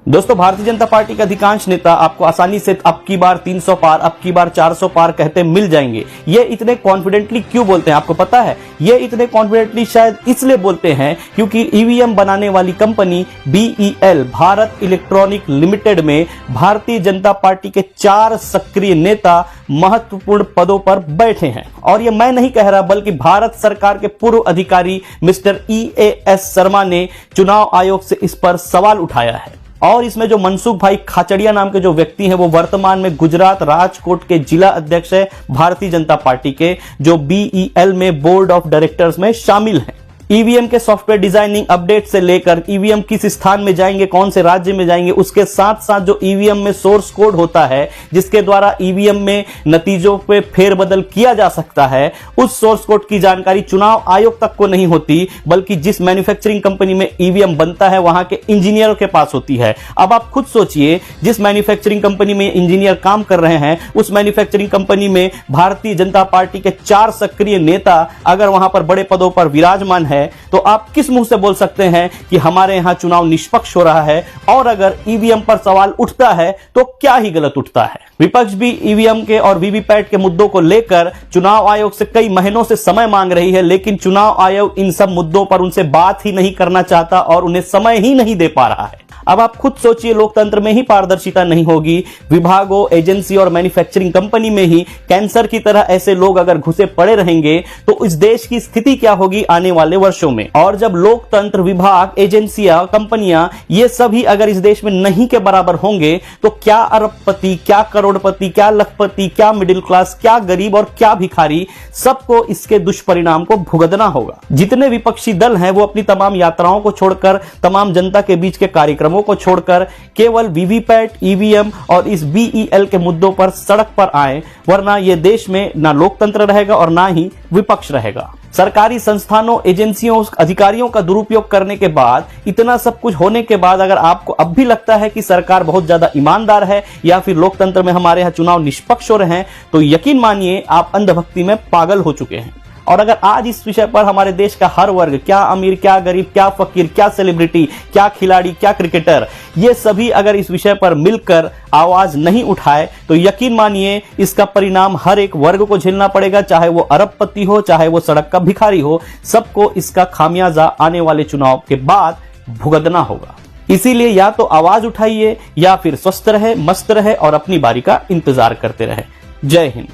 दोस्तों, भारतीय जनता पार्टी के अधिकांश नेता आपको आसानी से अब की बार 300 पार, अब की बार 400 पार कहते मिल जाएंगे। ये इतने कॉन्फिडेंटली क्यों बोलते हैं आपको पता है? ये इतने कॉन्फिडेंटली शायद इसलिए बोलते हैं क्योंकि ईवीएम बनाने वाली company BEL Bharat electronic limited में भारतीय जनता पार्टी के 4 सक्रिय नेता महत्वपूर्ण पदों पर बैठे हैं। और ये मैं नहीं कह रहा, बल्कि भारत सरकार के पूर्व अधिकारी मिस्टर EAS शर्मा ने चुनाव आयोग से इस पर सवाल उठाया है। और इसमें जो मनसुख भाई खाचड़िया नाम के जो व्यक्ति हैं, वो वर्तमान में गुजरात राजकोट के जिला अध्यक्ष है भारतीय जनता पार्टी के, जो BEL में बोर्ड ऑफ डायरेक्टर्स में शामिल हैं। ईवीएम के सॉफ्टवेयर डिजाइनिंग अपडेट से लेकर ईवीएम किस स्थान में जाएंगे, कौन से राज्य में जाएंगे, उसके साथ साथ जो ईवीएम में सोर्स कोड होता है जिसके द्वारा ईवीएम में नतीजों पे फेरबदल किया जा सकता है, उस सोर्स कोड की जानकारी चुनाव आयोग तक को नहीं होती, बल्कि जिस मैन्युफैक्चरिंग कंपनी में ईवीएम बनता है वहां के इंजीनियरों के पास होती है। अब आप खुद सोचिए, जिस मैन्युफैक्चरिंग कंपनी में इंजीनियर काम कर रहे हैं, उस मैन्युफैक्चरिंग कंपनी में भारतीय जनता पार्टी के 4 सक्रिय नेता अगर वहां पर बड़े पदों पर विराजमान है, तो आप किस मुंह से बोल सकते हैं कि हमारे यहां चुनाव निष्पक्ष हो रहा है? और अगर ईवीएम पर सवाल उठता है तो क्या ही गलत उठता है? विपक्ष भी ईवीएम के और वीवीपैट के मुद्दों को लेकर चुनाव आयोग से कई महीनों से समय मांग रही है, लेकिन चुनाव आयोग इन सब मुद्दों पर उनसे बात ही नहीं करना चाहता और उन्हें समय ही नहीं दे पा रहा है। अब आप खुद सोचिए, लोकतंत्र में ही पारदर्शिता नहीं होगी, विभागों, एजेंसी और मैन्युफैक्चरिंग कंपनी में ही कैंसर की तरह ऐसे लोग अगर घुसे पड़े रहेंगे तो इस देश की स्थिति क्या होगी आने वाले वर्षों में? और जब लोकतंत्र, विभाग, एजेंसियां, कंपनियां ये सभी अगर इस देश में नहीं के बराबर होंगे तो क्या अरबपति, क्या करोड़पति, क्या लखपति, क्या मिडिल क्लास, क्या गरीब और क्या भिखारी, सबको इसके दुष्परिणाम को भुगतना होगा। जितने विपक्षी दल हैं वो अपनी तमाम यात्राओं को छोड़कर, तमाम जनता के बीच के कार्यक्रमों को छोड़कर केवल वीवीपैट, ईवीएम और इस BEL के मुद्दों पर सड़क पर आए, वरना यह देश में ना लोकतंत्र रहेगा और ना ही विपक्ष रहेगा। सरकारी संस्थानों, एजेंसियों, अधिकारियों का दुरुपयोग करने के बाद, इतना सब कुछ होने के बाद अगर आपको अब भी लगता है कि सरकार बहुत ज्यादा ईमानदार है या फिर लोकतंत्र में हमारे यहां चुनाव निष्पक्ष हो रहे हैं, तो यकीन मानिए आप अंधभक्ति में पागल हो चुके हैं। और अगर आज इस विषय पर हमारे देश का हर वर्ग, क्या अमीर, क्या गरीब, क्या फकीर, क्या सेलिब्रिटी, क्या खिलाड़ी, क्या क्रिकेटर, ये सभी अगर इस विषय पर मिलकर आवाज नहीं उठाए तो यकीन मानिए इसका परिणाम हर एक वर्ग को झेलना पड़ेगा, चाहे वो अरबपति हो, चाहे वो सड़क का भिखारी हो, सबको इसका खामियाजा आने वाले चुनाव के बाद भुगतना होगा। इसीलिए या तो आवाज उठाइए या फिर स्वस्थ रहे, मस्त रहे और अपनी बारी का इंतजार करते रहे। जय हिंद।